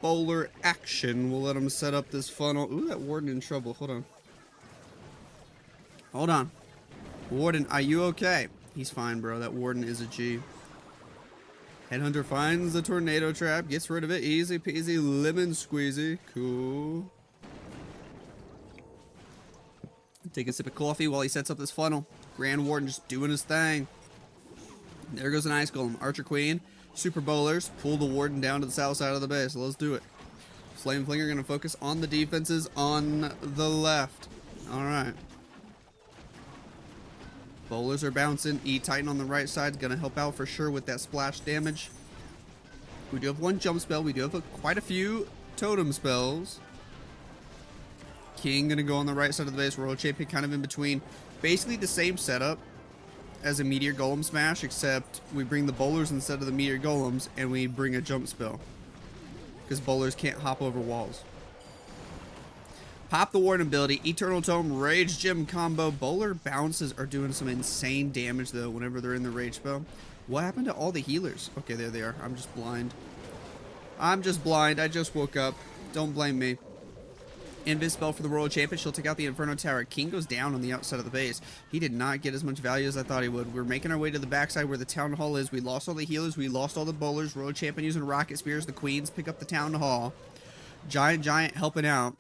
bowler action. We'll let him set up this funnel. Ooh, that warden in trouble. Hold on. Hold on. Warden, are you okay? He's fine, bro. That warden is a G. Headhunter finds the tornado trap. Gets rid of it. Easy peasy lemon squeezy. Cool. Take a sip of coffee while he sets up this funnel. Grand Warden just doing his thing. There goes an ice golem. Archer Queen. Super bowlers. Pull the warden down to the south side of the base. Let's do it. Flame Flinger going to focus on the defenses on the left. Alright. Bowlers are bouncing. E-Titan on the right side is going to help out for sure with that splash damage. We do have one jump spell. We do have quite a few totem spells. King going to go on the right side of the base. Royal Champion kind of in between. Basically the same setup as a Meteor Golem Smash, except we bring the bowlers instead of the Meteor Golems, and we bring a jump spell. Because bowlers can't hop over walls. Pop the Warden ability. Eternal Tome, Rage Gem combo. Bowler bounces are doing some insane damage, though, whenever they're in the Rage spell. What happened to all the healers? Okay, there they are. I'm just blind. I'm just blind. I just woke up. Don't blame me. Invis spell for the Royal Champion. She'll take out the Inferno Tower. King goes down on the outside of the base. He did not get as much value as I thought he would. We're making our way to the backside where the Town Hall is. We lost all the healers. We lost all the bowlers. Royal Champion using Rocket Spears. The Queens pick up the Town Hall. Giant helping out.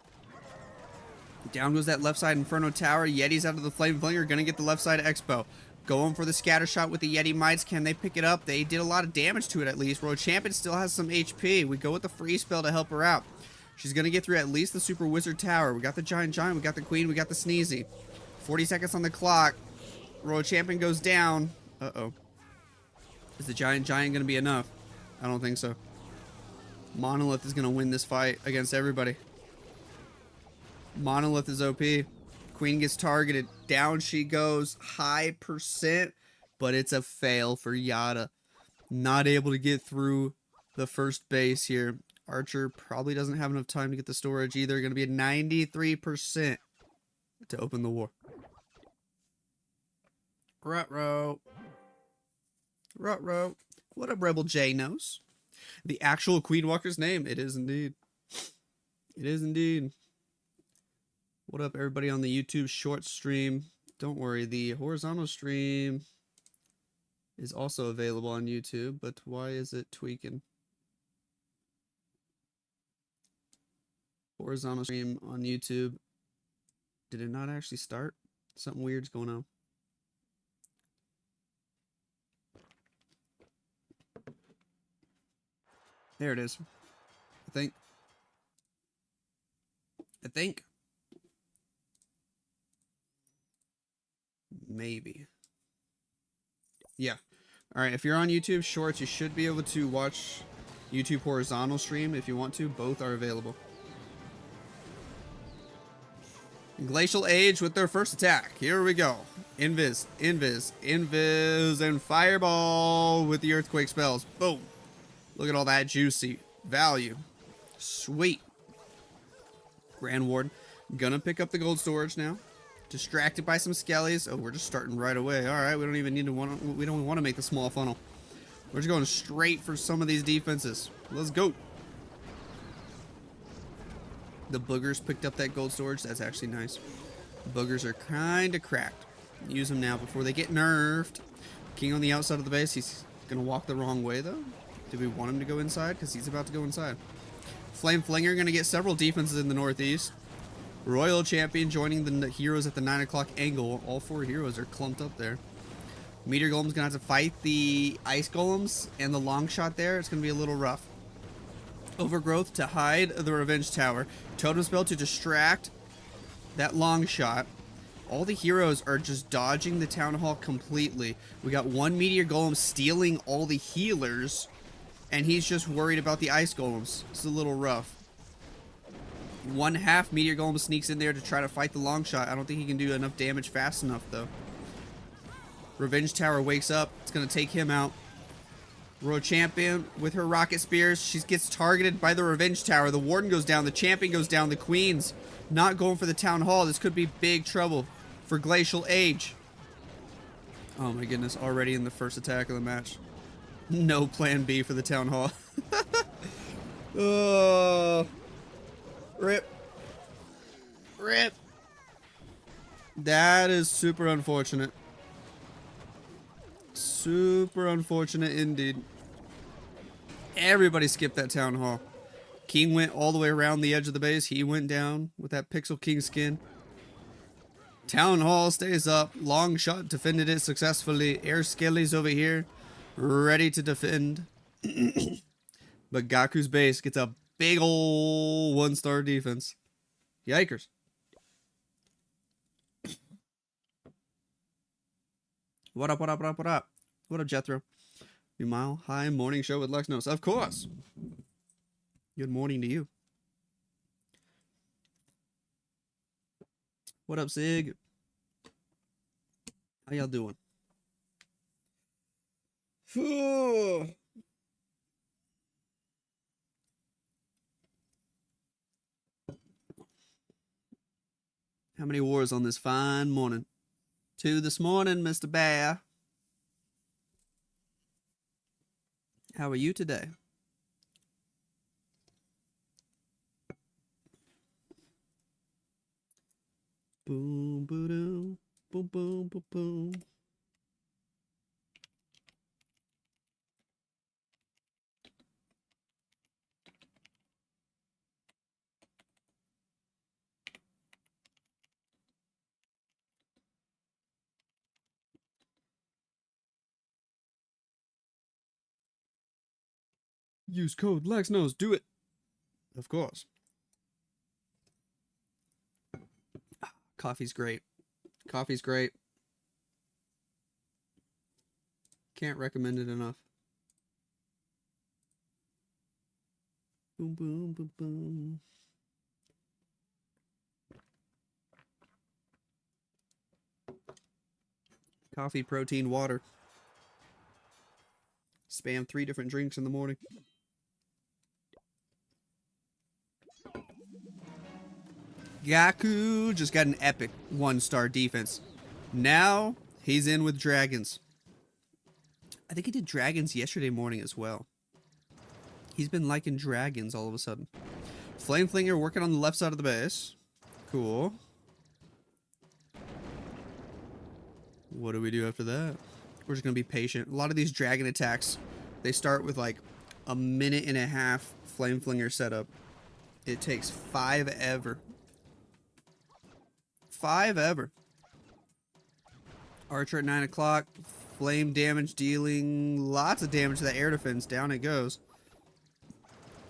Down goes that left side Inferno Tower. Yeti's out of the Flame Flinger. Gonna get the left side Expo. Going for the scatter shot with the Yeti Mites. Can they pick it up? They did a lot of damage to it at least. Royal Champion still has some HP. We go with the free spell to help her out. She's going to get through at least the Super Wizard Tower. We got the Giant, we got the Queen, we got the Sneezy. 40 seconds on the clock. Royal Champion goes down. Uh-oh. Is the Giant going to be enough? I don't think so. Monolith is going to win this fight against everybody. Monolith is OP. Queen gets targeted. Down she goes. High percent, but it's a fail for Yada. Not able to get through the first base here. Archer probably doesn't have enough time to get the storage either. Going to be at 93% to open the war. Ruh-roh. Ruh-roh. What up, Rebel J knows? The actual Queen Walker's name. It is indeed. It is indeed. What up, everybody on the YouTube short stream? Don't worry, the horizontal stream is also available on YouTube, but why is it tweaking? Horizontal stream on YouTube. Did it not actually start? Something weird's going on. There it is. I think. Maybe. Yeah. Alright, if you're on YouTube Shorts, you should be able to watch YouTube horizontal stream if you want to. Both are available. Glacial Age with their first attack. Here we go. Invis, and Fireball with the Earthquake spells. Boom. Look at all that juicy value. Sweet. Grand Warden. Gonna pick up the gold storage now. Distracted by some skellies. Oh, we're just starting right away. Alright, we don't even need to we don't want to make the small funnel. We're just going straight for some of these defenses. Let's go. The boogers picked up that gold storage. That's actually nice. Boogers are kind of cracked. Use them now before they get nerfed. King on the outside of the base. He's going to walk the wrong way, though. Do we want him to go inside? Because he's about to go inside. Flame Flinger going to get several defenses in the northeast. Royal Champion joining the heroes at the 9 o'clock angle. All four heroes are clumped up there. Meteor Golem's going to have to fight the Ice Golems and the long shot there. It's going to be a little rough. Overgrowth to hide the Revenge Tower. Totem Spell to distract that long shot. All the heroes are just dodging the Town Hall completely. We got one Meteor Golem stealing all the healers, and he's just worried about the Ice Golems. It's a little rough. One half Meteor Golem sneaks in there to try to fight the long shot. I don't think he can do enough damage fast enough, though. Revenge Tower wakes up. It's going to take him out. Royal Champion with her Rocket Spears. She gets targeted by the Revenge Tower. The Warden goes down. The Champion goes down. The Queen's not going for the Town Hall. This could be big trouble for Glacial Age. Oh my goodness. Already in the first attack of the match. No plan B for the Town Hall. Oh, rip. Rip. That is super unfortunate. Super unfortunate indeed. Everybody skipped that town hall. King went all the way around the edge of the base. He went down with that Pixel King skin. Town hall stays up. Long shot defended it successfully. Air Skelly's over here, ready to defend. But Gaku's base gets a big ol' 1-star defense. Yikers. What up, what up, what up, what up? What up, Jethro? New Mile High Morning Show with Lexnos. Of course. Good morning to you. What up, Sig? How y'all doing? How many wars on this fine morning? 2 this morning, Mr. Bear. How are you today? Boom, boom, boom, boom, boom, boom, boom. Use code Lexnos. Do it. Of course. Coffee's great. Coffee's great. Can't recommend it enough. Boom, boom, boom, boom. Coffee, protein, water. Spam 3 different drinks in the morning. Gaku just got an epic 1-star defense. Now he's in with dragons. I think he did dragons yesterday morning as well. He's been liking dragons all of a sudden. Flame Flinger working on the left side of the base. Cool. What do we do after that? We're just going to be patient. A lot of these dragon attacks, they start with like a 1.5 minute Flame Flinger setup. It takes 5 ever. 5 ever. Archer at 9 o'clock. Flame damage dealing lots of damage to that air defense. Down it goes.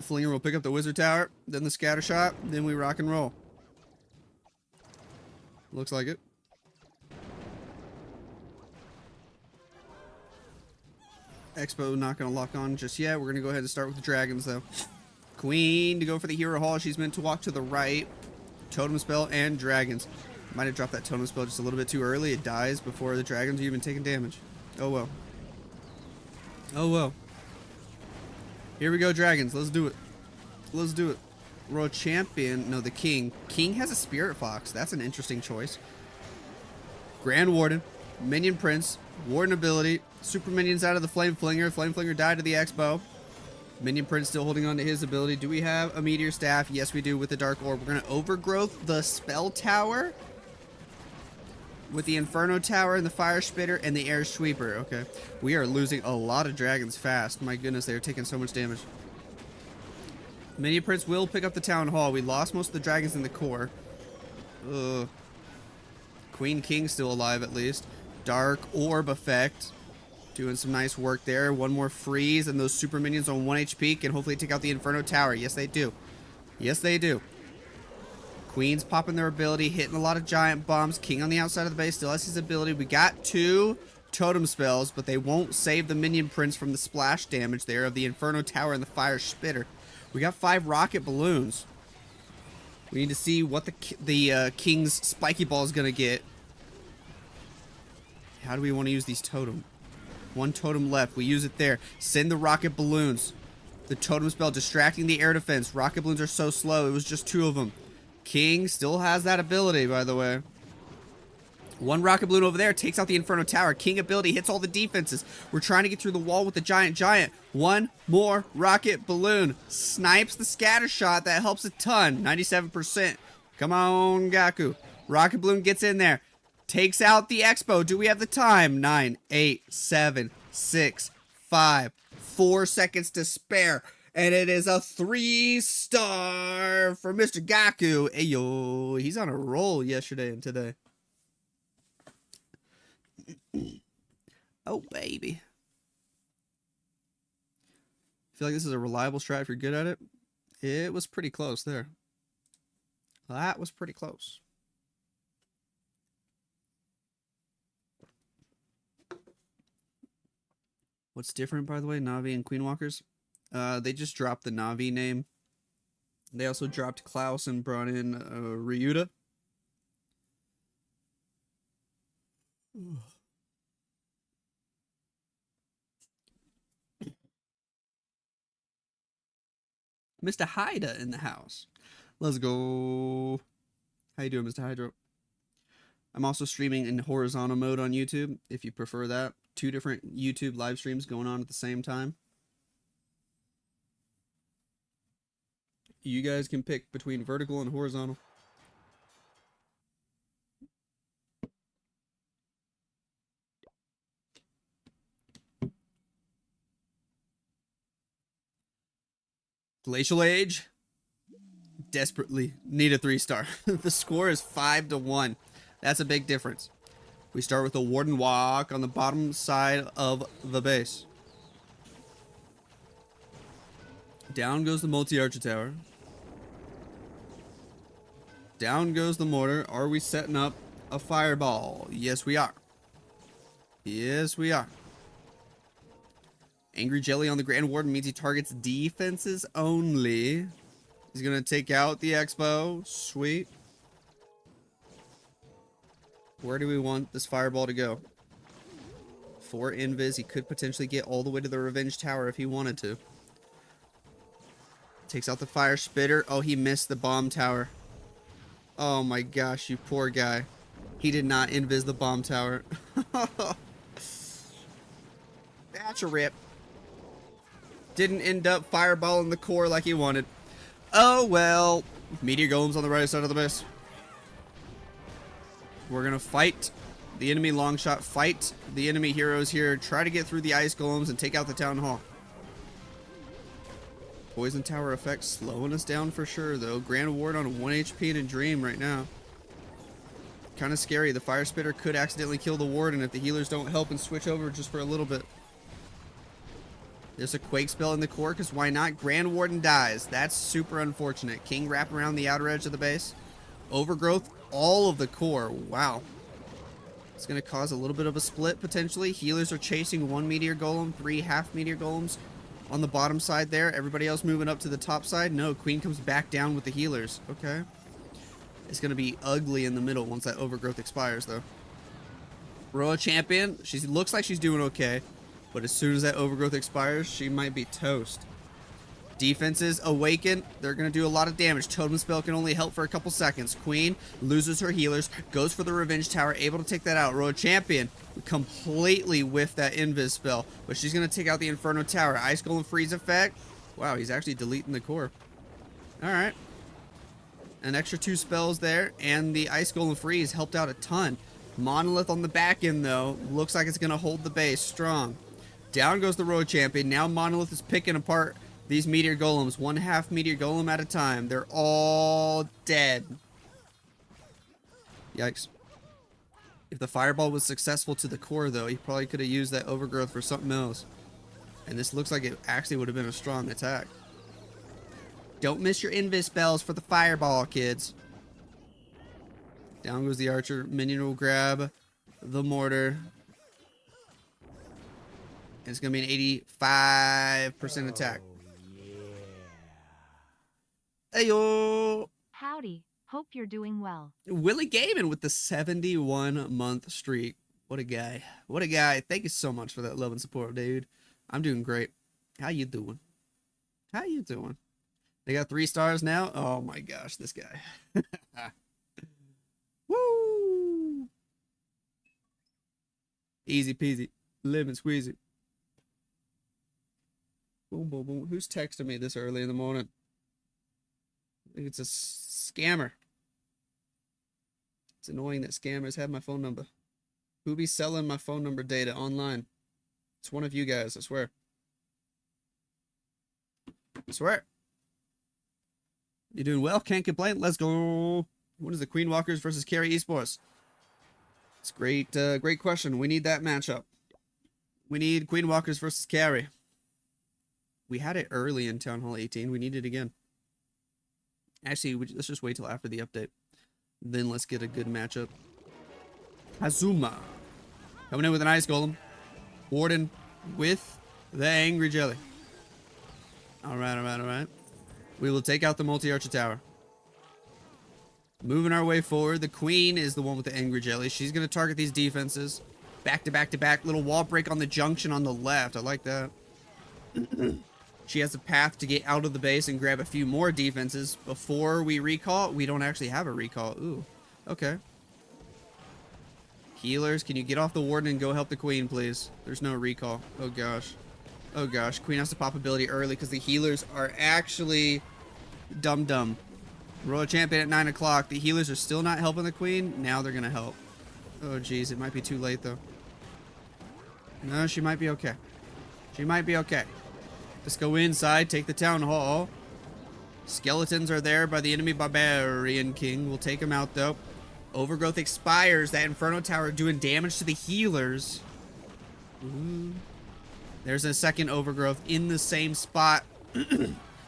Flinger will pick up the wizard tower, then the scatter shot, then we rock and roll. Looks like it. Expo not going to lock on just yet. We're going to go ahead and start with the dragons though. QueeN to go for the hero hall. She's meant to walk to the right. Totem spell and dragons. Might have dropped that totem spell just a little bit too early. It dies before the dragons are even taking damage. Oh well. Oh well. Here we go, dragons. Let's do it. Let's do it. World champion. No, the king. King has a spirit fox. That's an interesting choice. Grand Warden. Minion Prince. Warden ability. Super minions out of the Flame Flinger. Flame Flinger died to the Expo. Minion Prince still holding on to his ability. Do we have a Meteor Staff? Yes, we do with the Dark Orb. We're going to overgrowth the Spell Tower with the Inferno Tower and the Fire Spitter and the Air Sweeper. Okay. We are losing a lot of dragons fast. My goodness, they are taking so much damage. Minion Prince will pick up the Town Hall. We lost most of the dragons in the core. Ugh. Queen King still alive at least. Dark Orb effect. Doing some nice work there. One more freeze and those super minions on 1 HP can hopefully take out the Inferno Tower. Yes, they do. Yes, they do. Queen's popping their ability, hitting a lot of giant bombs. King on the outside of the base still has his ability. We got 2 totem spells, but they won't save the Minion Prince from the splash damage there of the Inferno Tower and the Fire Spitter. We got 5 rocket balloons. We need to see what the King's spiky ball is going to get. How do we want to use these totem? 1 totem left. We use it there. Send the rocket balloons. The totem spell distracting the air defense. Rocket balloons are so slow. It was just 2 of them. King still has that ability, by the way. One rocket balloon over there takes out the Inferno Tower. King ability hits all the defenses. We're trying to get through the wall with the giant. One more rocket balloon. Snipes the scatter shot. That helps a ton. 97%. Come on, Gaku. Rocket balloon gets in there. Takes out the Expo. Do we have the time? 9, 8, 7, 6, 5, 4 seconds to spare. And it is a 3-star for Mr. Gaku. Ayo, he's on a roll yesterday and today. Oh, baby. I feel like this is a reliable strat if you're good at it. It was pretty close there. That was pretty close. What's different, by the way, Na'Vi and Queen Walkers? They just dropped the Na'Vi name. They also dropped Klaus and brought in Ryuta. Mr. Haida in the house. Let's go. How you doing, Mr. Hydro? I'm also streaming in horizontal mode on YouTube, if you prefer that. 2 different YouTube live streams going on at the same time. You guys can pick between vertical and horizontal. Glacial Age. Desperately need a 3-star. The score is 5-1. That's a big difference. We start with a Warden Walk on the bottom side of the base. Down goes the multi-archer tower. Down goes the mortar. Are we setting up a fireball? Yes, we are. Yes, we are. Angry Jelly on the Grand Warden means he targets defenses only. He's going to take out the Expo. Sweet. Where do we want this fireball to go? 4 invis. He could potentially get all the way to the Revenge Tower if he wanted to. Takes out the Fire Spitter. Oh, he missed the Bomb Tower. Oh my gosh, you poor guy. He did not invis the Bomb Tower. That's a rip. Didn't end up fireballing the core like he wanted. Oh well. Meteor Golems on the right side of the base. We're gonna fight the enemy long shot. Fight the enemy heroes here. Try to get through the Ice Golems and take out the Town Hall. Poison Tower effect slowing us down for sure though. Grand Ward on 1 HP in a dream right now. Kind of scary. The Fire Spitter could accidentally kill the Warden if the healers don't help and switch over just for a little bit. There's a Quake spell in the core, because why not? Grand Warden dies. That's super unfortunate. King wrap around the outer edge of the base. Overgrowth, all of the core. Wow. It's going to cause a little bit of a split, potentially. Healers are chasing 1 Meteor Golem, 3 half Meteor Golems on the bottom side there. Everybody else moving up to the top side. No, Queen comes back down with the healers. Okay. It's going to be ugly in the middle once that Overgrowth expires, though. Royal Champion, she looks like she's doing okay. But as soon as that Overgrowth expires, she might be toast. Defenses awaken. They're going to do a lot of damage. Totem spell can only help for a couple seconds. Queen loses her healers. Goes for the Revenge Tower. Able to take that out. Royal Champion completely whiffed that Invis spell. But she's going to take out the Inferno Tower. Ice Golem freeze effect. Wow, he's actually deleting the core. Alright. An extra 2 spells there. And the Ice Golem freeze helped out a ton. Monolith on the back end, though. Looks like it's going to hold the base strong. Down goes the Royal Champion. Now Monolith is picking apart these Meteor Golems. 1 half Meteor Golem at a time. They're all dead. Yikes. If the Fireball was successful to the core, though, he probably could have used that Overgrowth for something else. And this looks like it actually would have been a strong attack. Don't miss your Invis spells for the Fireball, kids. Down goes the Archer. Minion will grab the Mortar. It's going to be an 85% attack. Ayo! Howdy. Hope you're doing well. Willie Gaiman with the 71-month streak. What a guy. What a guy. Thank you so much for that love and support, dude. I'm doing great. How you doing? How you doing? They got 3 stars now? Oh my gosh, this guy. Woo! Easy peasy. Lemon squeezy. Boom, boom, boom. Who's texting me this early in the morning? I think it's a scammer. It's annoying that scammers have my phone number. Who be selling my phone number data online? It's one of you guys, I swear. I swear. You doing well? Can't complain. Let's go. What is the Queen Walkers versus Carrie Esports? It's great, great question. We need that matchup. We need Queen Walkers versus Carrie. We had it early in Town Hall 18. We need it again. Actually, let's just wait till after the update. Then let's get a good matchup. Hazuma. Coming in with an ice golem. Warden with the angry jelly. Alright, alright, alright. We will take out the multi-archer tower. Moving our way forward. The queen is the one with the angry jelly. She's going to target these defenses. Back to back to back. Little wall break on the junction on the left. I like that. She has a path to get out of the base and grab a few more defenses before we recall. We don't actually have a recall. Ooh. Okay. Healers, can you get off the warden and go help the queen, please? There's no recall. Oh, gosh. Oh, gosh. Queen has to pop ability early because the healers are actually dumb. Royal Champion at 9 o'clock. The healers are still not helping the queen. Now they're going to help. Oh, geez. It might be too late, though. No, she might be okay. She might be okay. Let's go inside, take the town hall. Skeletons are there by the enemy barbarian king. We'll take him out, though. Overgrowth expires. That Inferno Tower doing damage to the healers. Ooh. There's a second Overgrowth in the same spot.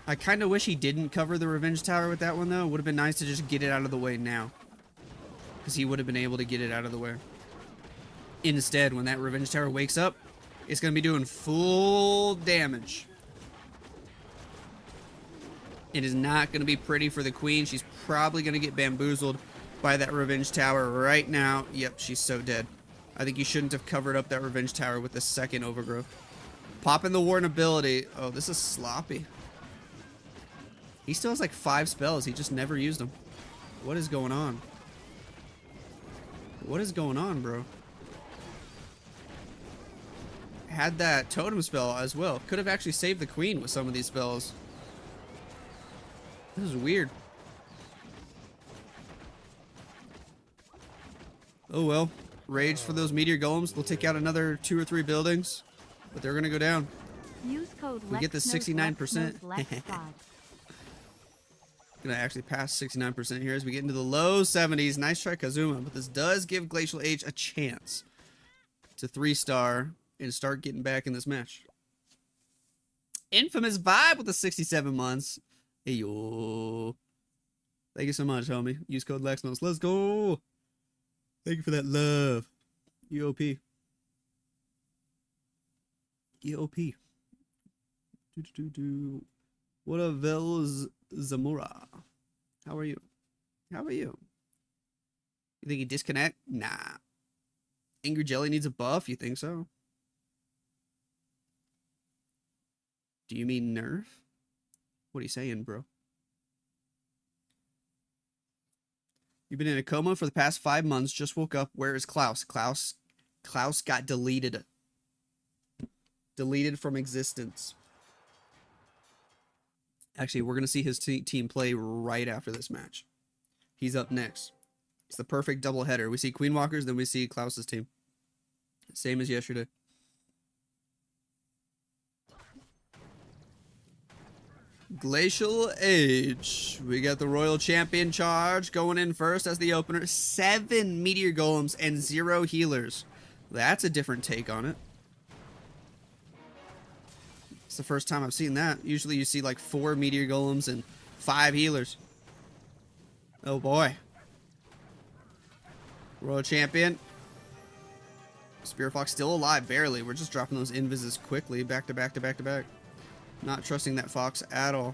I kind of wish he didn't cover the Revenge Tower with that one, though. It would have been nice to just get it out of the way now. Because he would have been able to get it out of the way. Instead, when that Revenge Tower wakes up, it's going to be doing full damage. It is not going to be pretty for the queen. She's probably going to get bamboozled by that Revenge Tower right now. Yep, she's so dead. I think you shouldn't have covered up that Revenge Tower with the second Overgrowth. Popping the Warden ability. Oh, this is sloppy. He still has like 5 spells. He just never used them. What is going on? What is going on, bro? Had that totem spell as well. Could have actually saved the queen with some of these spells. This is weird. Oh well. Rage for those meteor golems. They'll take out another 2 or 3 buildings. But they're going to go down. Use code we get the 69%. Lexnos. Gonna actually pass 69% here as we get into the low 70s. Nice try, Kazuma. But this does give Glacial Age a chance to 3-star and start getting back in this match. Infamous Vibe with the 67 months. Hey, yo. Thank you so much, homie. Use code Lexnos. Let's go. Thank you for that love. EOP. EOP. What a Vel Zamora. How are you? How are you? You think he disconnect? Nah. Angry Jelly needs a buff? You think so? Do you mean nerf? What are you saying, bro? You've been in a coma for the past 5 months. Just woke up. Where is Klaus? Klaus got deleted. Deleted from existence. Actually, we're going to see his team play right after this match. He's up next. It's the perfect double header. We see Queen Walkers, then we see Klaus's team. Same as yesterday. Glacial Age. We got the Royal Champion charge going in first as the opener. 7 Meteor Golems and 0 healers. That's a different take on it. It's the first time I've seen that. Usually you see like 4 Meteor Golems and 5 healers. Oh boy. Royal Champion. Spear Fox still alive, barely. We're just dropping those invises quickly. Back to back to back to back. Not trusting that Fox at all.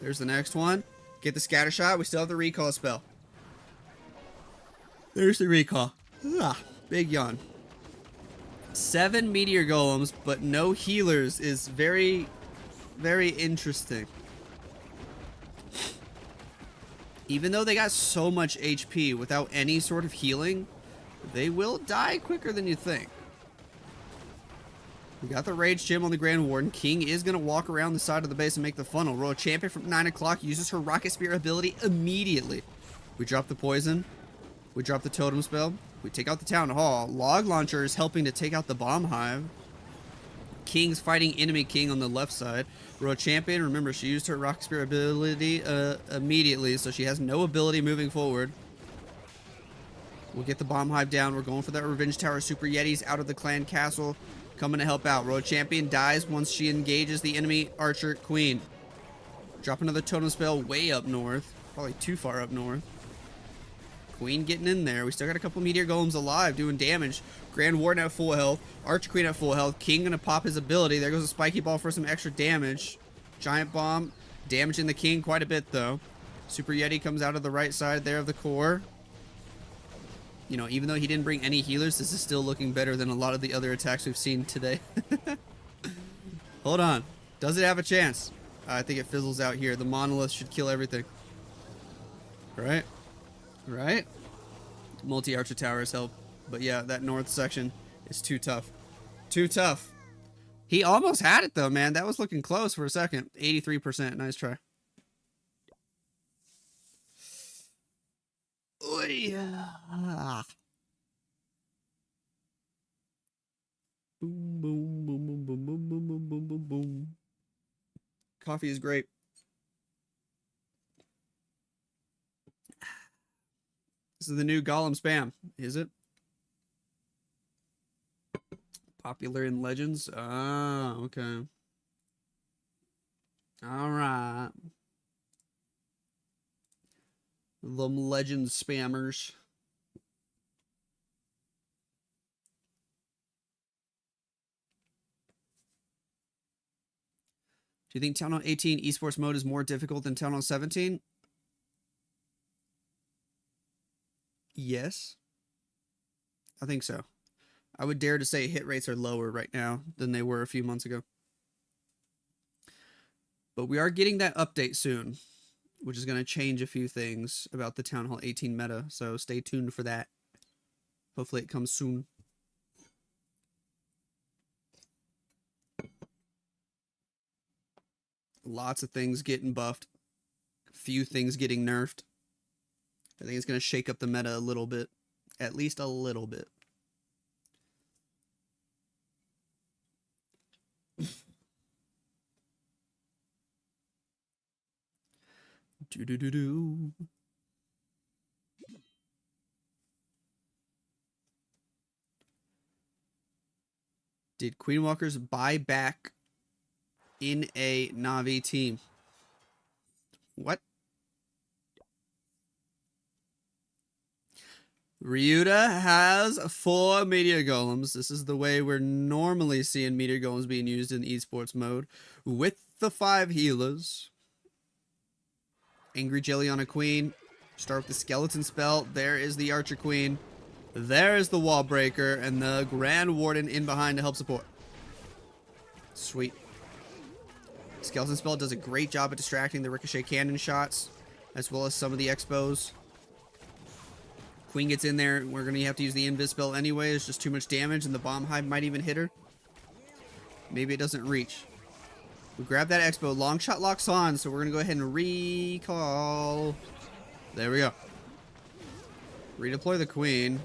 There's the next one. Get the scatter shot. We still have the recall spell. There's the recall. Ah, big yawn. 7 Meteor Golems, but no healers is very, very interesting. Even though they got so much HP without any sort of healing, They will die quicker than you think. We got the Rage Gym on the Grand Warden. King is going to walk around the side of the base and make the funnel. Royal Champion from 9 o'clock uses her Rocket Spear ability immediately. We drop the poison. We drop the totem spell. We take out the Town Hall. Log Launcher is helping to take out the Bomb Hive. King's fighting enemy King on the left side. Royal Champion, remember, she used her Rocket Spear ability immediately, so she has no ability moving forward. We'll get the Bomb Hive down. We're going for that Revenge Tower. Super Yetis out of the clan castle. Coming to help out. Royal Champion dies once she engages the enemy archer QueeN. Drop another totem spell way up north. Probably too far up north. QueeN getting in there. We still got a couple Meteor Golems alive doing damage. Grand Warden at full health. Archer QueeN at full health. King gonna pop his ability. There goes a Spiky Ball for some extra damage. Giant Bomb damaging the King quite a bit though. Super Yeti comes out of the right side there of the core. You know, even though he didn't bring any healers, this is still looking better than a lot of the other attacks we've seen today. Hold on. Does it have a chance? I think it fizzles out here. The Monolith should kill everything. Right? Right? Multi-Archer Towers help. But yeah, that north section is too tough. Too tough. He almost had it though, man. That was looking close for a second. 83%. Nice try. Oh, yeah. Boom, boom, boom, boom, boom, boom, boom, boom, boom, boom, boom. Coffee is great. This is the new golem spam, is it? Popular in Legends? Ah, okay. Alright. The Legends spammers. Do you think Town Hall 18 Esports mode is more difficult than Town Hall 17? Yes. I think so. I would dare to say hit rates are lower right now than they were a few months ago. But we are getting that update soon, which is going to change a few things about the Town Hall 18 meta, so stay tuned for that. Hopefully it comes soon. Lots of things getting buffed. A few things getting nerfed. I think it's going to shake up the meta a little bit. At least a little bit. Do-do-do-do. Did Queen Walkers buy back in a Na'Vi team? What? Ryuta has 4 Meteor Golems. This is the way we're normally seeing Meteor Golems being used in esports mode. With the 5 healers. Angry Jelly on a QueeN. Start with the Skeleton spell. There is the Archer QueeN. There is the Wall Breaker. And the Grand Warden in behind to help support. Sweet. Skeleton spell does a great job at distracting the ricochet cannon shots, as well as some of the expos. QueeN gets in there. We're going to have to use the invis spell anyway. It's just too much damage, and the bomb hive might even hit her. Maybe it doesn't reach. We grab that expo. Long shot locks on, so we're going to go ahead and recall. There we go. Redeploy the QueeN.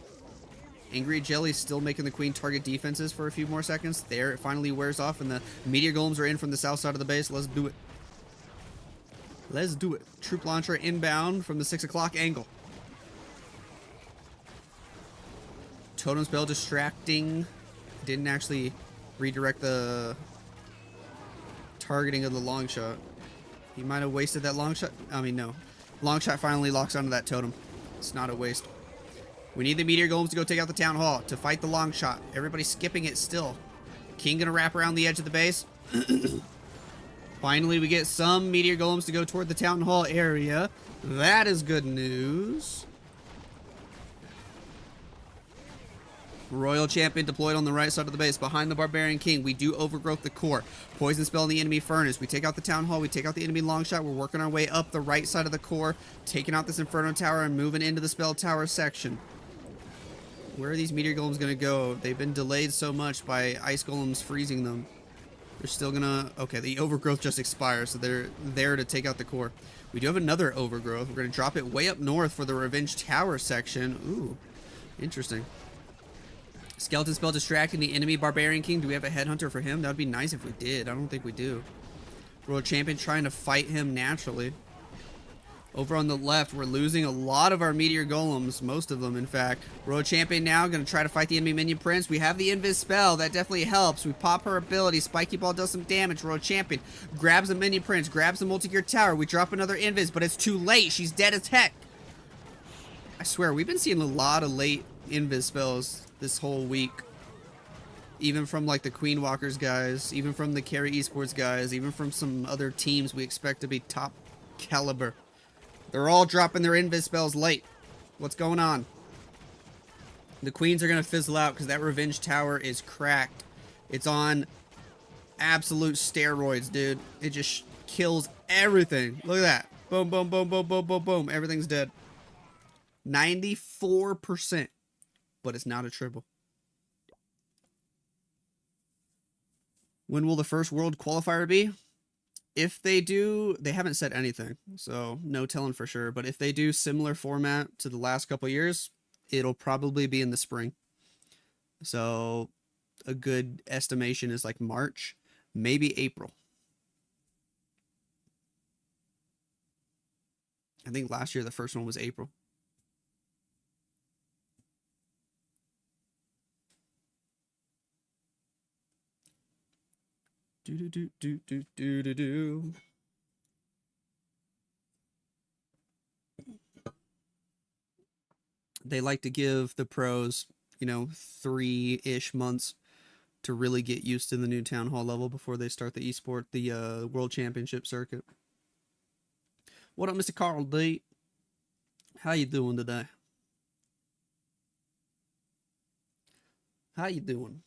Angry Jelly's still making the QueeN target defenses for a few more seconds. There, it finally wears off, and the Meteor Golems are in from the south side of the base. Let's do it. Let's do it. Troop launcher inbound from the 6 o'clock angle. Totem spell distracting. Didn't actually redirect the targeting of the long shot. He might have wasted that long shot. I mean, no. Long shot finally locks onto that totem. It's not a waste. We need the Meteor Golems to go take out the Town Hall to fight the long shot. Everybody's skipping it still. King gonna wrap around the edge of the base. Finally, we get some Meteor Golems to go toward the Town Hall area. That is good news. Royal Champion deployed on the right side of the base behind the Barbarian King. We do overgrowth the core. Poison spell in the enemy furnace. We take out the Town Hall. We take out the enemy long shot. We're working our way up the right side of the core, taking out this Inferno Tower and moving into the spell tower section. Where are these meteor golems gonna go? They've been delayed so much by ice golems freezing them. They're still gonna... Okay, the overgrowth just expires, so they're there to take out the core. We do have another overgrowth. We're gonna drop it way up north for the Revenge Tower section. Ooh, interesting. Skeleton spell distracting the enemy Barbarian King. Do we have a headhunter for him? That would be nice if we did. I don't think we do. Royal Champion trying to fight him naturally. Over on the left, we're losing a lot of our Meteor Golems. Most of them, in fact. Royal Champion now going to try to fight the enemy Minion Prince. We have the Invis spell. That definitely helps. We pop her ability. Spiky Ball does some damage. Royal Champion grabs the Minion Prince. Grabs the Multi-Gear Tower. We drop another Invis, but it's too late. She's dead as heck. I swear, we've been seeing a lot of late Invis spells this whole week. Even from, like, the Queen Walkers guys. Even from the Carrie Esports guys. Even from some other teams we expect to be top caliber. They're all dropping their invis spells late. What's going on? The queens are going to fizzle out because that Revenge Tower is cracked. It's on absolute steroids, dude. It just kills everything. Look at that. Boom, boom, boom, boom, boom, boom, boom. Everything's dead. 94%. But it's not a triple. When will the first world qualifier be? If they do, they haven't said anything, so no telling for sure. But if they do similar format to the last couple years, it'll probably be in the spring. So a good estimation is like March, maybe April. I think last year the first one was April. Do. They like to give the pros, you know, 3-ish months to really get used to the new town hall level before they start the the world championship circuit. What up, Mr. Carl D? How you doing today? How you doing?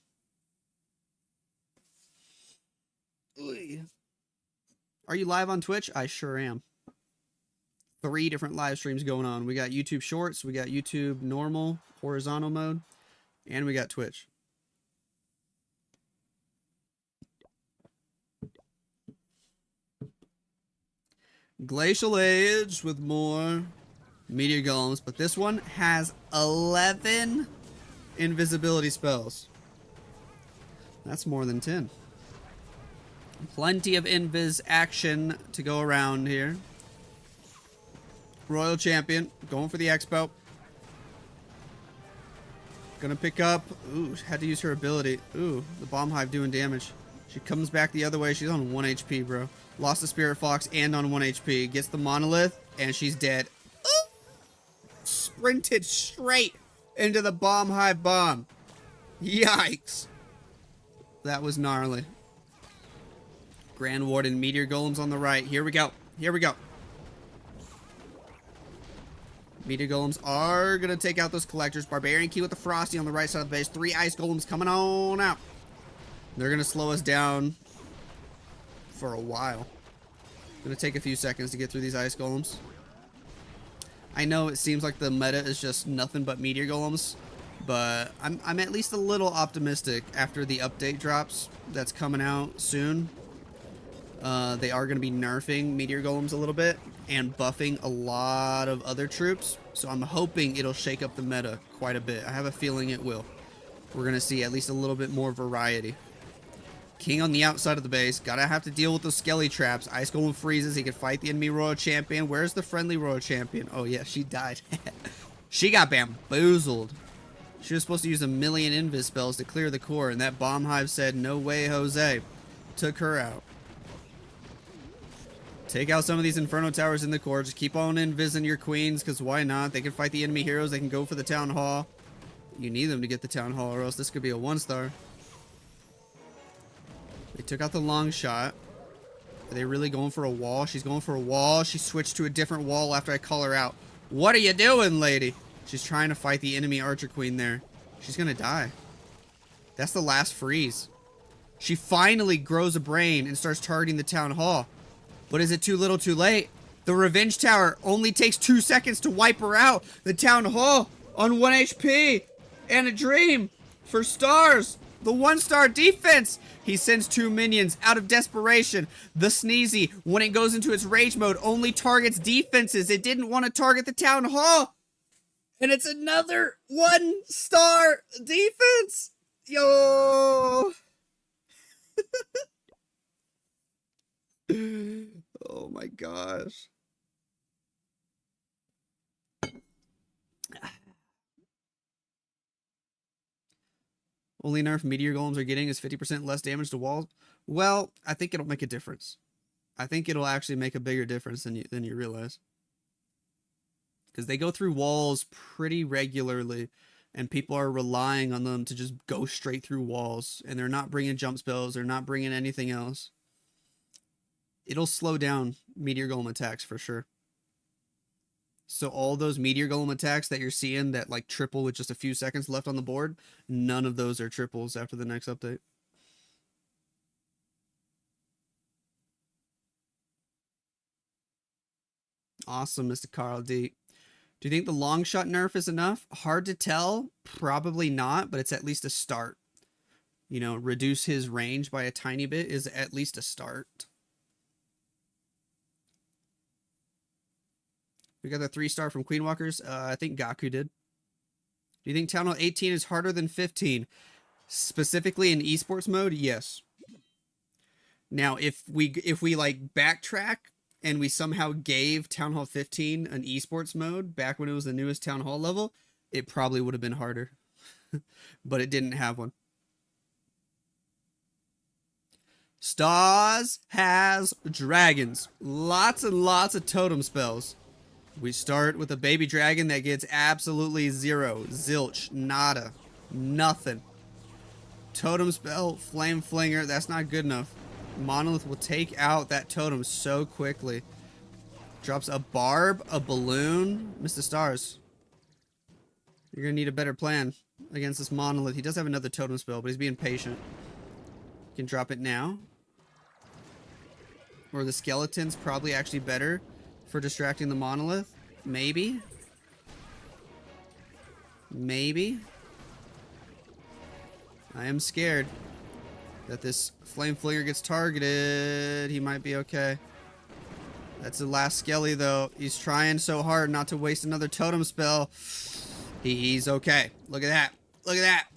Are you live on Twitch? I sure am. 3 different live streams going on. We got YouTube Shorts, we got YouTube normal, horizontal mode, and we got Twitch. Glacial Age with more Meteor Golems, but this one has 11 invisibility spells. That's more than 10. Plenty of invis action to go around here. Royal Champion going for the expo. Gonna pick up. Ooh, had to use her ability. Ooh, the Bomb Hive doing damage. She comes back the other way. She's on 1 HP, bro. Lost the Spirit Fox and on 1 HP. Gets the Monolith and she's dead. Ooh! Sprinted straight into the Bomb Hive bomb. Yikes. That was gnarly. Grand Warden, Meteor Golems on the right. Here we go. Here we go. Meteor Golems are going to take out those collectors. Barbarian Key with the Frosty on the right side of the base. 3 Ice Golems coming on out. They're going to slow us down for a while. Going to take a few seconds to get through these Ice Golems. I know it seems like the meta is just nothing but Meteor Golems, but I'm at least a little optimistic after the update drops that's coming out soon. They are going to be nerfing Meteor Golems a little bit and buffing a lot of other troops. So I'm hoping it'll shake up the meta quite a bit. I have a feeling it will. We're going to see at least a little bit more variety. King on the outside of the base. Gotta have to deal with those skelly traps. Ice Golem freezes. He can fight the enemy Royal Champion. Where's the friendly Royal Champion? Oh yeah, she died. She got bamboozled. She was supposed to use 1,000,000 invis spells to clear the core, and that Bomb Hive said, no way, Jose. Took her out. Take out some of these Inferno Towers in the core. Just keep on invising your queens, because why not? They can fight the enemy heroes. They can go for the Town Hall. You need them to get the Town Hall, or else this could be a 1-star. They took out the long shot. Are they really going for a wall? She's going for a wall. She switched to a different wall after I call her out. What are you doing, lady? She's trying to fight the enemy Archer Queen there. She's going to die. That's the last freeze. She finally grows a brain and starts targeting the Town Hall. But is it too little too late? The Revenge Tower only takes 2 seconds to wipe her out. The Town Hall on 1 HP. And a dream for stars. The 1-star defense. He sends 2 minions out of desperation. The Sneezy, when it goes into its rage mode, only targets defenses. It didn't want to target the town hall. And it's another 1-star defense. Yo. Oh my gosh. Only nerf Meteor golems are getting is 50% less damage to walls. Well, I think it'll make a difference. I think it'll actually make a bigger difference than you realize. Because they go through walls pretty regularly, and people are relying on them to just go straight through walls, and they're not bringing jump spells, they're not bringing anything else. It'll slow down Meteor Golem attacks for sure. So all those Meteor Golem attacks that you're seeing that like triple with just a few seconds left on the board, none of those are triples after the next update. Awesome, Mr. Carl D. Do you think the long shot nerf is enough? Hard to tell. Probably not, but it's at least a start. You know, reduce his range by a tiny bit is at least a start. We got the 3-star from Queen Walkers. I think Gaku did. Do you think Town Hall 18 is harder than 15? Specifically in esports mode, yes. Now, if we like backtrack and we somehow gave Town Hall 15 an esports mode back when it was the newest Town Hall level, it probably would have been harder. But it didn't have one. Stars has dragons. Lots and lots of totem spells. We start with a baby dragon that gets absolutely 0, zilch, nada, nothing. Totem spell, flame flinger, that's not good enough. Monolith will take out that totem so quickly. Drops a barb, a balloon. Mr. Stars, you're gonna need a better plan against this monolith. He does have another totem spell, but he's being patient. You can drop it now. Or the skeleton's probably actually better for distracting the monolith. Maybe. Maybe. I am scared that this flame flinger gets targeted. He might be okay. That's the last skelly though. He's trying so hard not to waste another totem spell. He's okay. Look at that. Look at that.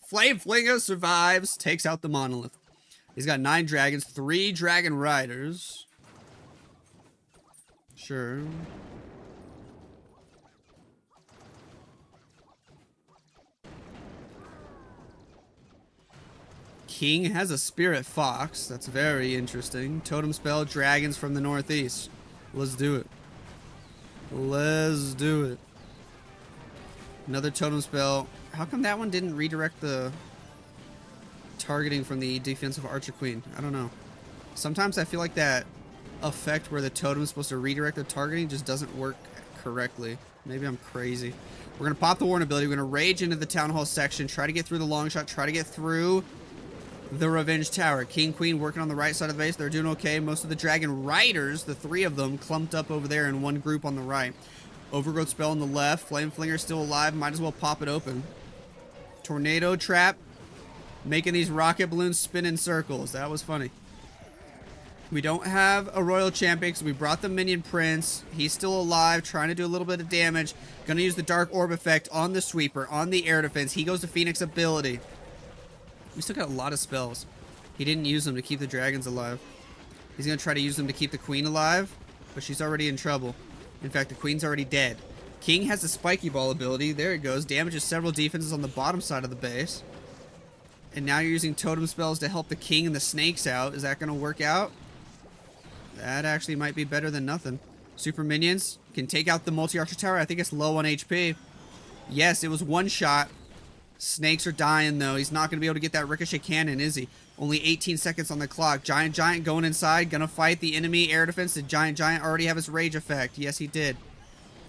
Flame flinger survives. Takes out the monolith. He's got 9 dragons, 3 dragon riders. Sure. King has a spirit fox. That's very interesting. Totem spell, dragons from the northeast. Let's do it. Let's do it. Another totem spell. How come that one didn't redirect the targeting from the defensive archer queen? I don't know. Sometimes I feel like that effect where the totem is supposed to redirect the targeting just doesn't work correctly. Maybe I'm crazy. We're going to pop the Warren ability. We're going to rage into the town hall section. Try to get through the long shot. Try to get through the revenge tower. King, queen working on the right side of the base. They're doing okay. Most of the dragon riders, the 3 of them, clumped up over there in one group on the right. Overgrowth spell on the left. Flame flinger still alive. Might as well pop it open. Tornado trap. Making these rocket balloons spin in circles. That was funny. We don't have a royal champion because we brought the minion prince. He's still alive, trying to do a little bit of damage. Gonna use the dark orb effect on the sweeper, on the air defense. He goes to Phoenix ability. We still got a lot of spells. He didn't use them to keep the dragons alive. He's gonna try to use them to keep the queen alive, but she's already in trouble. In fact, the queen's already dead. King has the spiky ball ability. There it goes. Damages several defenses on the bottom side of the base. And now you're using totem spells to help the king and the snakes out. Is that going to work out? That actually might be better than nothing. Super minions can take out the multi-archer tower. I think it's low on HP. Yes, it was one shot. Snakes are dying, though. He's not going to be able to get that ricochet cannon, is he? Only 18 seconds on the clock. Giant going inside. Going to fight the enemy air defense. Did Giant already have his rage effect? Yes, he did.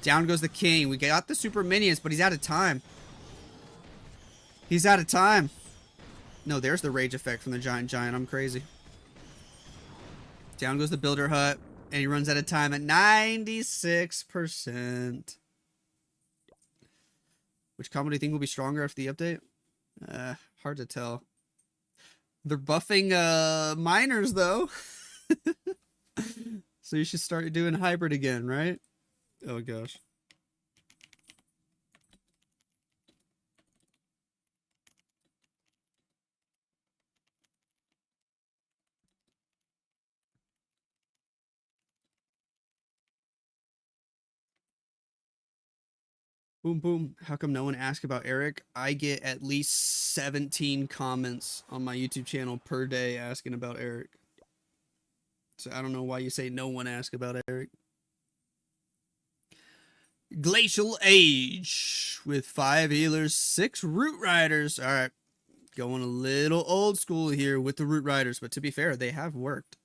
Down goes the king. We got the super minions, but he's out of time. He's out of time. No, there's the rage effect from the giant. I'm crazy. Down goes the builder hut, and he runs out of time at 96%. Which combo do you think will be stronger after the update? Hard to tell. They're buffing miners though. So you should start doing hybrid again, right? Oh gosh. Boom, boom. How come no one asked about Eric? I get at least 17 comments on my YouTube channel per day asking about Eric. So I don't know why you say no one asked about Eric. Glacial Age with 5 healers, 6 root riders. All right. Going a little old school here with the root riders. But to be fair, they have worked.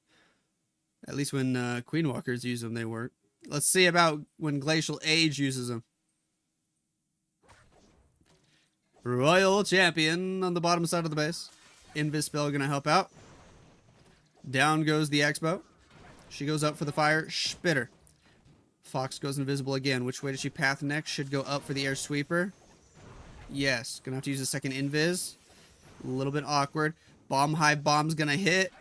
At least when QueeN walkers use them, they work. Let's see about when Glacial Age uses them. Royal Champion on the bottom side of the base. Invis spell gonna help out. Down goes the Expo. She goes up for the fire. Spitter. Fox goes invisible again. Which way does she path next? Should go up for the air sweeper. Yes. Gonna have to use a second invis. A little bit awkward. Bomb hive bomb's gonna hit.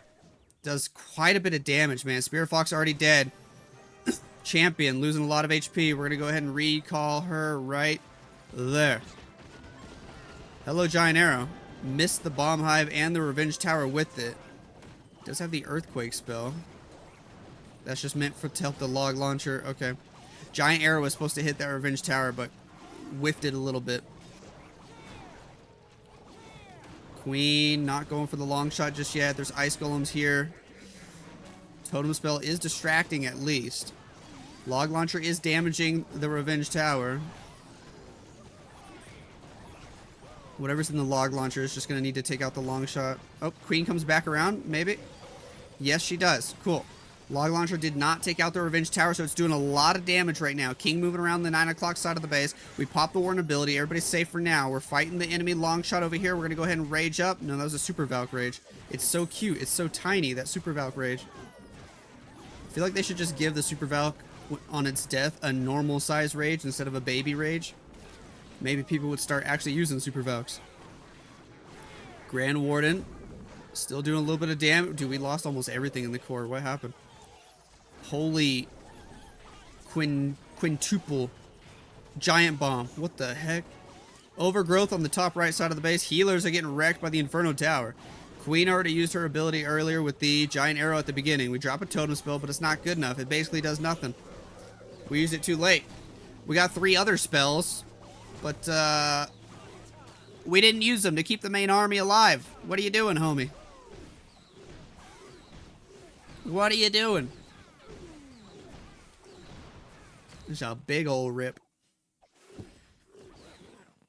Does quite a bit of damage, man. Spirit Fox already dead. Champion losing a lot of HP. We're gonna go ahead and recall her right there. Hello, Giant Arrow. Missed the Bomb Hive and the Revenge Tower with it. Does have the Earthquake spell. That's just meant to help the log launcher. Okay. Giant Arrow was supposed to hit that Revenge Tower, but whiffed it a little bit. QueeN not going for the long shot just yet. There's Ice Golems here. Totem spell is distracting at least. Log launcher is damaging the Revenge Tower. Whatever's in the log launcher is just going to need to take out the long shot. Oh, QueeN comes back around, maybe? Yes, she does. Cool. Log launcher did not take out the Revenge Tower, so it's doing a lot of damage right now. King moving around the 9 o'clock side of the base. We pop the Warden ability. Everybody's safe for now. We're fighting the enemy long shot over here. We're going to go ahead and rage up. No, that was a Super Valk rage. It's so cute. It's so tiny, that Super Valk rage. I feel like they should just give the Super Valk on its death a normal size rage instead of a baby rage. Maybe people would start actually using Super Valks. Grand Warden. Still doing a little bit of damage. Dude, we lost almost everything in the core. What happened? Holy quintuple giant bomb. What the heck? Overgrowth on the top right side of the base. Healers are getting wrecked by the Inferno Tower. QueeN already used her ability earlier with the giant arrow at the beginning. We drop a totem spell, but it's not good enough. It basically does nothing. We used it too late. We got 3 other spells, but we didn't use them to keep the main army alive. What are you doing, homie? What are you doing? There's a big old rip.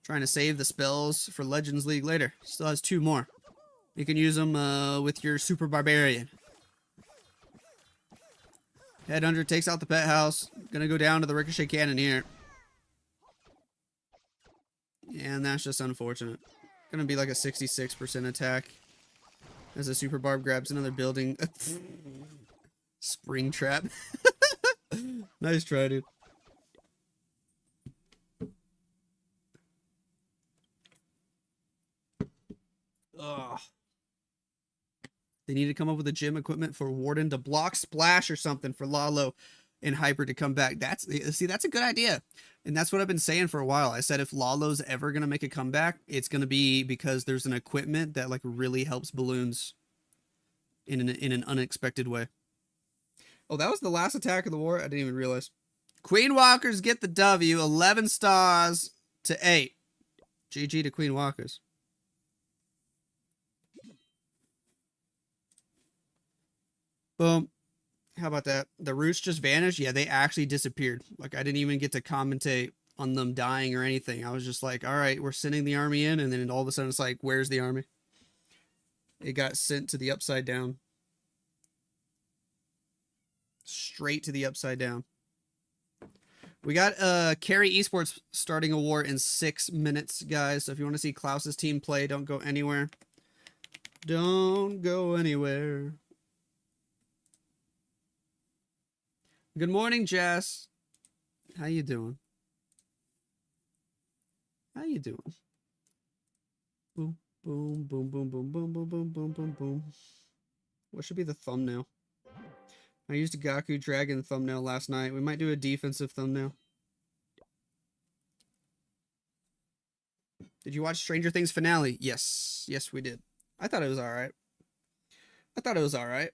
Trying to save the spells for Legends League later. Still has 2 more. You can use them with your Super Barbarian. Headhunter takes out the pet house. Gonna go down to the ricochet cannon here. And that's just unfortunate. Gonna be like a 66% attack. As a Super Barb grabs another building. Spring trap. Nice try, dude. Ugh. They need to come up with a gym equipment for Warden to block splash or something for Lalo and Hyper to come back. That's a good idea. And that's what I've been saying for a while. I said if Lalo's ever going to make a comeback, it's going to be because there's an equipment that like really helps balloons in an unexpected way. Oh, that was the last attack of the war? I didn't even realize. QueeN Walkers get the W. 11 stars to 8. GG to QueeN Walkers. Boom. How about that? The roots just vanished? Yeah, they actually disappeared. Like, I didn't even get to commentate on them dying or anything. I was just like, all right, we're sending the army in. And then all of a sudden it's like, where's the army? It got sent to the upside down. Straight to the upside down. We got Carrie Esports starting a war in 6 minutes, guys. So if you want to see Klaus's team play, don't go anywhere. Don't go anywhere. Good morning, Jess. How you doing? How you doing? Boom, boom, boom, boom, boom, boom, boom, boom, boom, boom, boom. What should be the thumbnail? I used a Gaku Dragon thumbnail last night. We might do a defensive thumbnail. Did you watch Stranger Things finale? Yes. Yes, we did. I thought it was alright. I thought it was alright.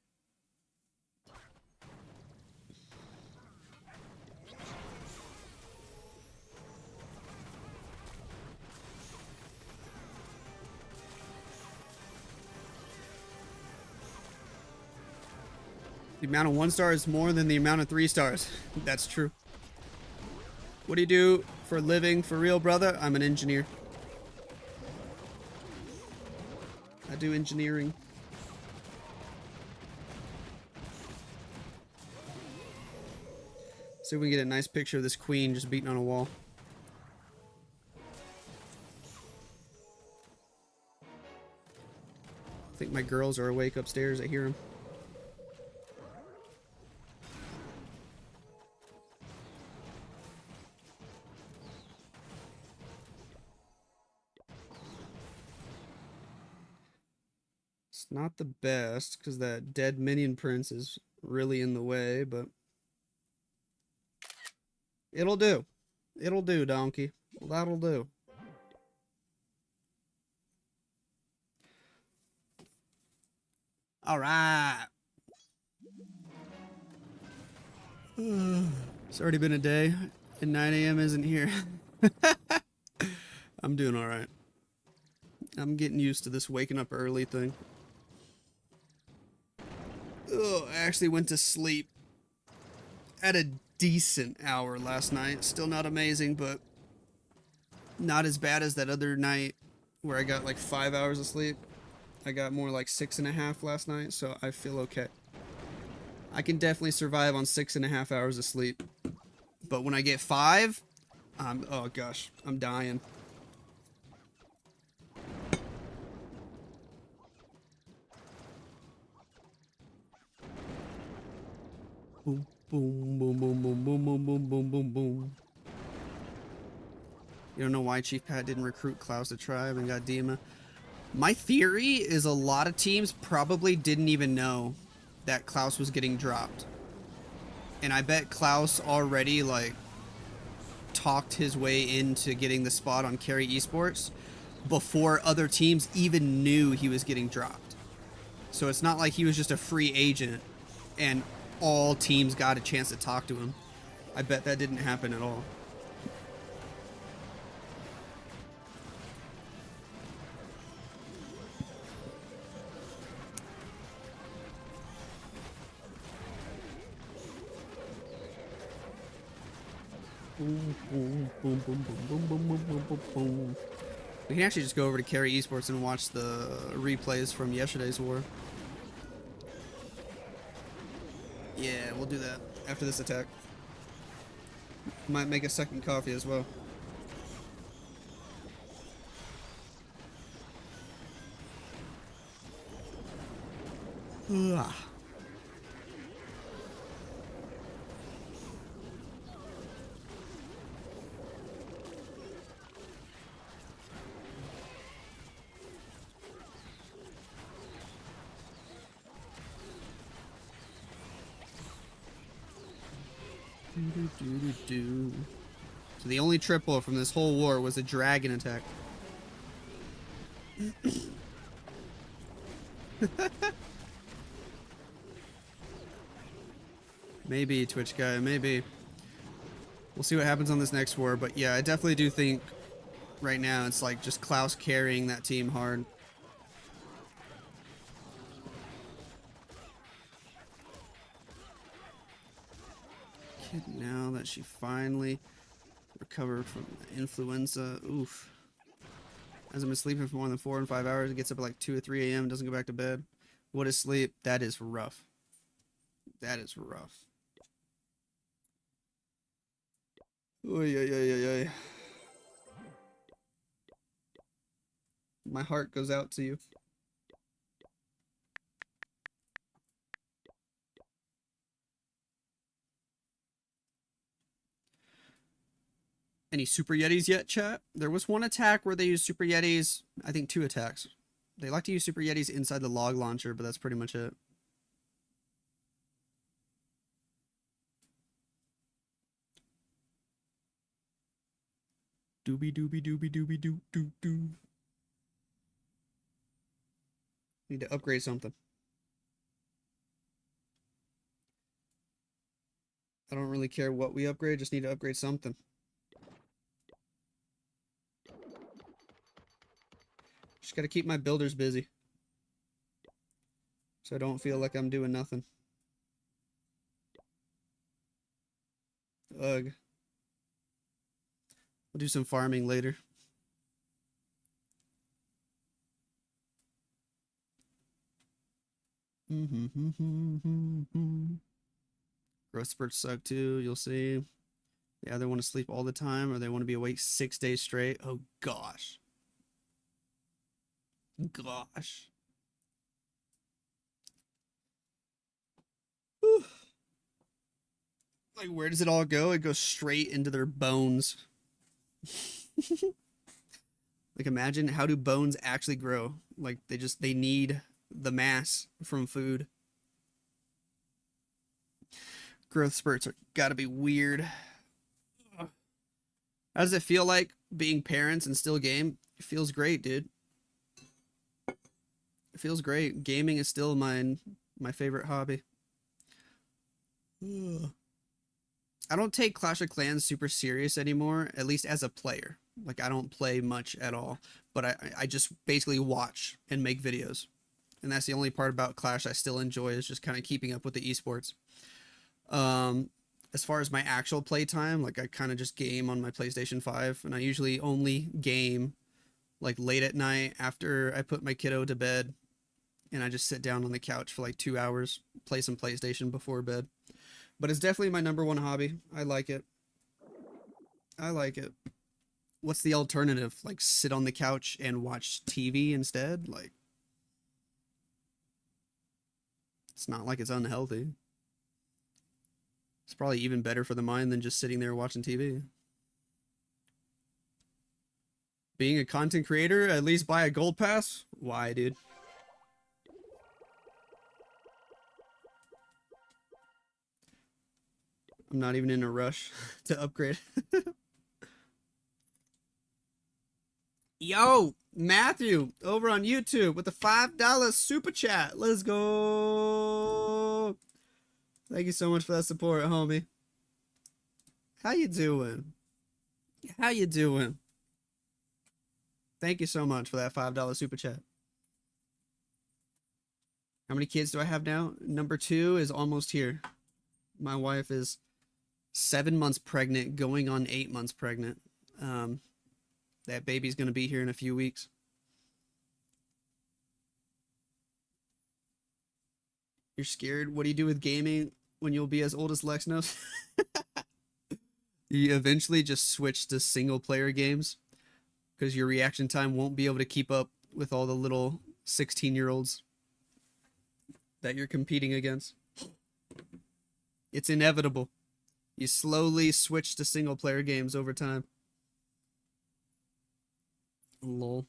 The amount of 1 star is more than the amount of 3 stars. That's true. What do you do for a living for real, brother? I'm an engineer. I do engineering. See if we can get a nice picture of this queen just beating on a wall. I think my girls are awake upstairs. I hear them. It's not the best because that dead minion prince is really in the way, but it'll do. It'll do, donkey. That'll do. All right. It's already been a day, and 9 a.m. isn't here. I'm doing all right. I'm getting used to this waking up early thing. Ugh, I actually went to sleep at a decent hour last night. Still not amazing, but not as bad as that other night where I got like 5 hours of sleep. I got more like 6.5 last night, so I feel okay. I can definitely survive on 6.5 hours of sleep. But when I get 5, oh gosh, I'm dying. Boom, boom, boom, boom, boom, boom, boom, boom, boom, boom, boom. You don't know why Chief Pat didn't recruit Klaus to Tribe and got Dima? My theory is a lot of teams probably didn't even know that Klaus was getting dropped. And I bet Klaus already, like, talked his way into getting the spot on Carrie Esports before other teams even knew he was getting dropped. So it's not like he was just a free agent and all teams got a chance to talk to him. I bet that didn't happen at all. Boom, boom, boom, boom, boom, boom, boom, boom, boom, boom, boom. We can actually just go over to Carrie Esports and watch the replays from yesterday's war. Yeah, we'll do that after this attack. Might make a second coffee as well. Ugh. So the only triple from this whole war was a dragon attack. Maybe, Twitch guy, maybe. We'll see what happens on this next war, but yeah, I definitely do think right now it's like just Klaus carrying that team hard. Kid, now that she finally recovered from the influenza, oof. Hasn't been sleeping for more than 4 and 5 hours. It gets up at like 2 or 3 a.m. Doesn't go back to bed. What is sleep? That is rough. That is rough. Oy, oy, oy, oy, oy. My heart goes out to you. Any Super Yetis yet, chat? There was one attack where they used Super Yetis. I think 2 attacks. They like to use Super Yetis inside the log launcher, but that's pretty much it. Doobie doobie doobie doobie doo doo doo. Need to upgrade something. I don't really care what we upgrade, just need to upgrade something. Just gotta keep my builders busy. So I don't feel like I'm doing nothing. Ugh. We'll do some farming later. Growth spurts suck too, you'll see. They either want to sleep all the time or they want to be awake 6 days straight. Oh gosh. Gosh. Whew. Like, where does it all go? It goes straight into their bones. Like, imagine, how do bones actually grow? Like, they need the mass from food. Growth spurts are gotta be weird. How does it feel like being parents and still game? It feels great, dude. It feels great. Gaming is still my favorite hobby. Ugh. I don't take Clash of Clans super serious anymore, at least as a player. Like, I don't play much at all, but I just basically watch and make videos. And that's the only part about Clash I still enjoy, is just kind of keeping up with the esports. As far as my actual playtime, like, I kind of just game on my PlayStation 5, and I usually only game like late at night after I put my kiddo to bed, and I just sit down on the couch for like 2 hours, play some PlayStation before bed. But it's definitely my #1 hobby. I like it. I like it. What's the alternative? Like, sit on the couch and watch TV instead? Like, it's not like it's unhealthy. It's probably even better for the mind than just sitting there watching TV. Being a content creator, at least buy a gold pass? Why, dude? I'm not even in a rush to upgrade. Yo, Matthew, over on YouTube with the $5 super chat. Let's go. Thank you so much for that support, homie. How you doing? How you doing? Thank you so much for that $5 super chat. How many kids do I have now? #2 is almost here. My wife is 7 months pregnant, going on 8 months pregnant. That baby's going to be here in a few weeks. You're scared? What do you do with gaming when you'll be as old as Lexnos? You eventually just switch to single player games because your reaction time won't be able to keep up with all the little 16-year-olds that you're competing against. It's inevitable. You slowly switch to single player games over time. Lol.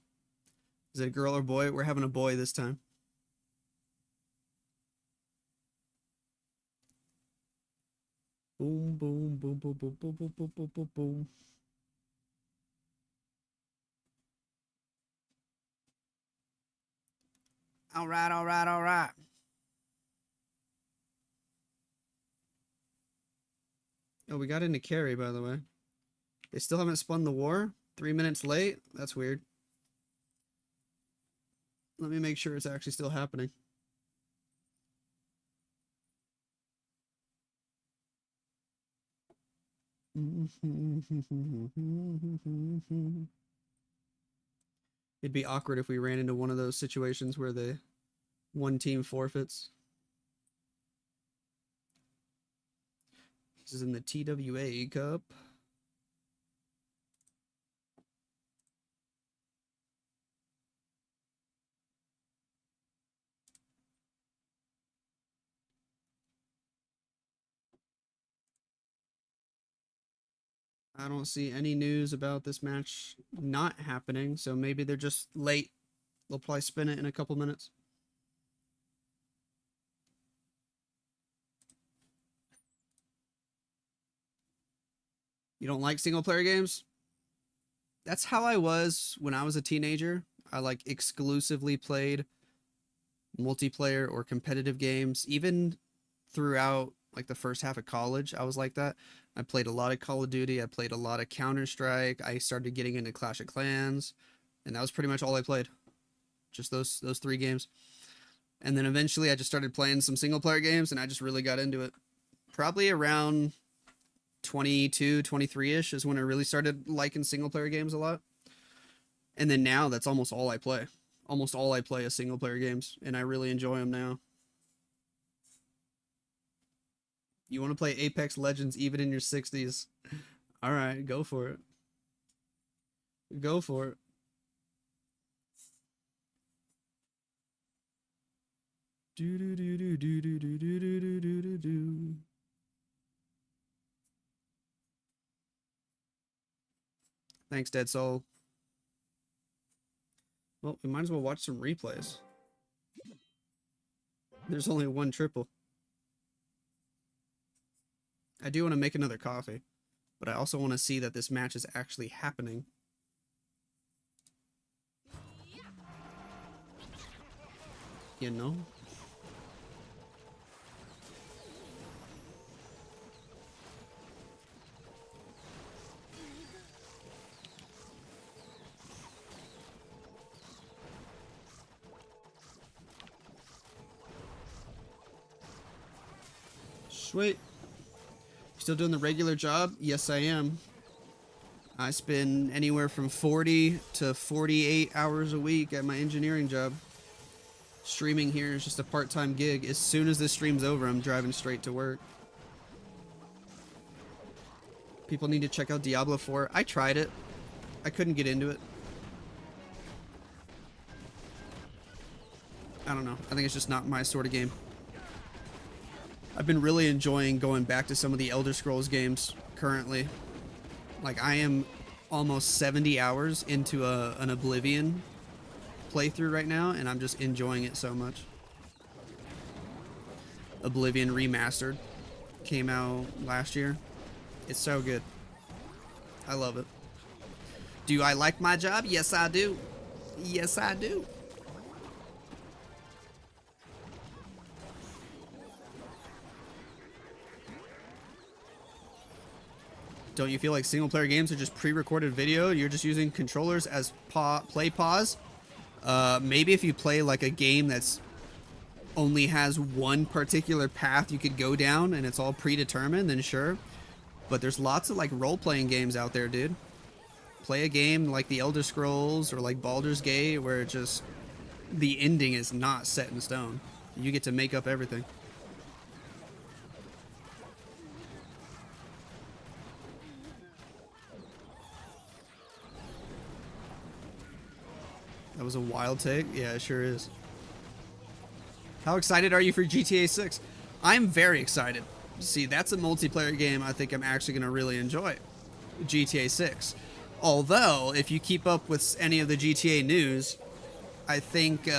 Is it a girl or boy? We're having a boy this time. Boom, boom, boom, boom, boom, boom, boom, boom, boom, boom, boom. All right, all right, all right. Oh, we got into Carrie, by the way. They still haven't spun the war? 3 minutes late? That's weird. Let me make sure it's actually still happening. It'd be awkward if we ran into one of those situations where the one team forfeits. This is in the TWA Cup. I don't see any news about this match not happening, so maybe they're just late. They'll probably spin it in a couple minutes. You don't like single player games? That's how I was when I was a teenager. I like exclusively played multiplayer or competitive games. Even throughout like the first half of college, I was like that. I played a lot of Call of Duty. I played a lot of Counter-Strike. I started getting into Clash of Clans, and that was pretty much all I played. Just those 3 games. And then eventually I just started playing some single player games, and I just really got into it. Probably around 22, 23-ish is when I really started liking single player games a lot. And then now that's almost all I play. Almost all I play is single player games, and I really enjoy them now. You want to play Apex Legends even in your 60s? All right, go for it. Go for it. Do do do do do do do do do do do do. Thanks, Dead Soul. Well, we might as well watch some replays. There's only one triple. I do want to make another coffee, but I also want to see that this match is actually happening. You know? Sweet. Still doing the regular job? Yes, I am. I spend anywhere from 40 to 48 hours a week at my engineering job. Streaming here is just a part-time gig. As soon as this stream's over, I'm driving straight to work. People need to check out Diablo 4. I tried it. I couldn't get into it. I don't know. I think it's just not my sort of game. I've been really enjoying going back to some of the Elder Scrolls games currently. Like, I am almost 70 hours into an Oblivion playthrough right now, and I'm just enjoying it so much. Oblivion Remastered came out last year. It's so good. I love it. Do I like my job? Yes, I do. Yes, I do. Don't you feel like single player games are just pre-recorded video? You're just using controllers as play pause? Maybe if you play like a game that's only has one particular path you could go down and it's all predetermined, then sure. But there's lots of like role-playing games out there, dude. Play a game like the Elder Scrolls or like Baldur's Gate where it just the ending is not set in stone. You get to make up everything. That was a wild take. Yeah, it sure is. How excited are you for GTA 6? I'm very excited. See, that's a multiplayer game I think I'm actually going to really enjoy. GTA 6. Although, if you keep up with any of the GTA news, I think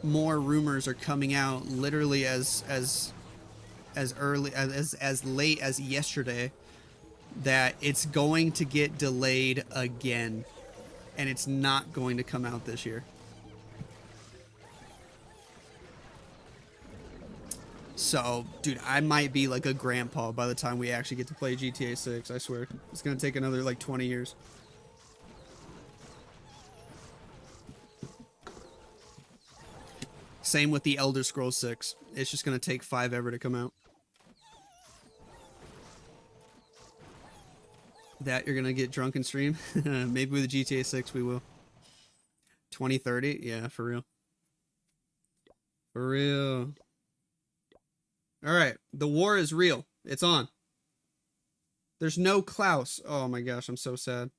more rumors are coming out literally as early as late as yesterday that it's going to get delayed again. And it's not going to come out this year. So, dude, I might be like a grandpa by the time we actually get to play GTA 6, I swear. It's going to take another like 20 years. Same with the Elder Scrolls 6. It's just going to take 5 ever to come out. That you're gonna get drunk and stream? Maybe with GTA 6 we will. 2030? Yeah, for real. For real. Alright, the war is real. It's on. There's no Klaus. Oh my gosh, I'm so sad.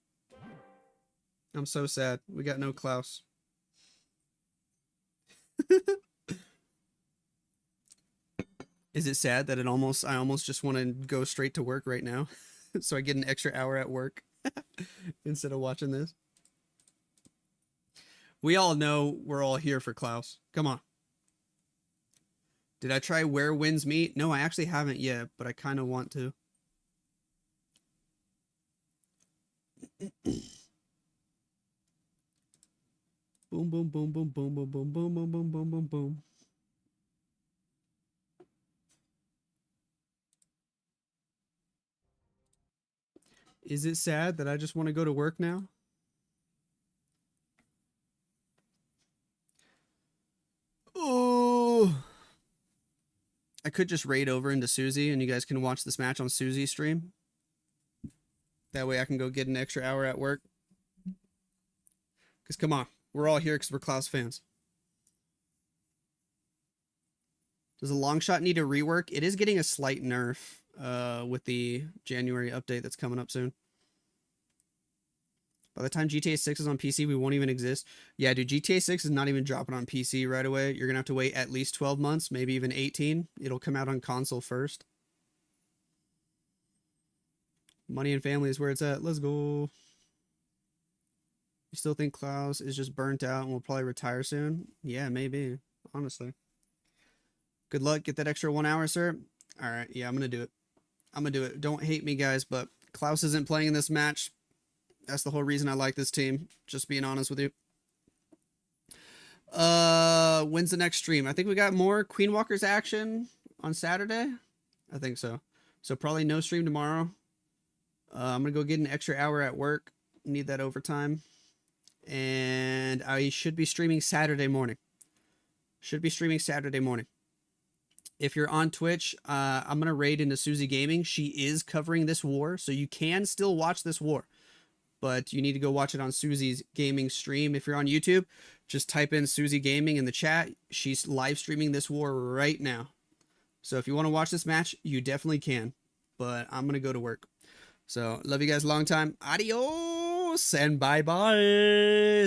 I'm so sad. We got no Klaus. Is it sad that I almost just want to go straight to work right now? so I get an extra hour at work instead of watching this. We all know we're all here for Klaus. Come on. Did I try Where Winds Meet? No, I actually haven't yet, but I kind of want to. Boom, boom, boom, boom, boom, boom, boom, boom, boom, boom, boom, boom, boom. Is it sad that I just want to go to work now? Oh, I could just raid over into Susie and you guys can watch this match on Susie's stream. That way I can go get an extra hour at work. Because come on, we're all here because we're Klaus fans. Does a long shot need a rework? It is getting a slight nerf with the January update that's coming up soon. By the time GTA 6 is on PC, we won't even exist. Yeah, dude, GTA 6 is not even dropping on PC right away. You're going to have to wait at least 12 months, maybe even 18. It'll come out on console first. Money and family is where it's at. Let's go. You still think Klaus is just burnt out and will probably retire soon? Yeah, maybe. Honestly. Good luck. Get that extra 1 hour, sir. All right. Yeah, I'm going to do it. I'm going to do it. Don't hate me, guys, but Klaus isn't playing in this match. That's the whole reason I like this team. Just being honest with you. When's the next stream? I think we got more Queen Walker's action on Saturday. I think so. So probably no stream tomorrow. I'm going to go get an extra hour at work. Need that overtime. And I should be streaming Saturday morning. If you're on Twitch, I'm going to raid into Susie Gaming. She is covering this war, so you can still watch this war. But you need to go watch it on Susie's gaming stream. If you're on YouTube, just type in Susie Gaming in the chat. She's live streaming this war right now. So if you want to watch this match, you definitely can. But I'm going to go to work. So love you guys a long time. Adios and bye-bye.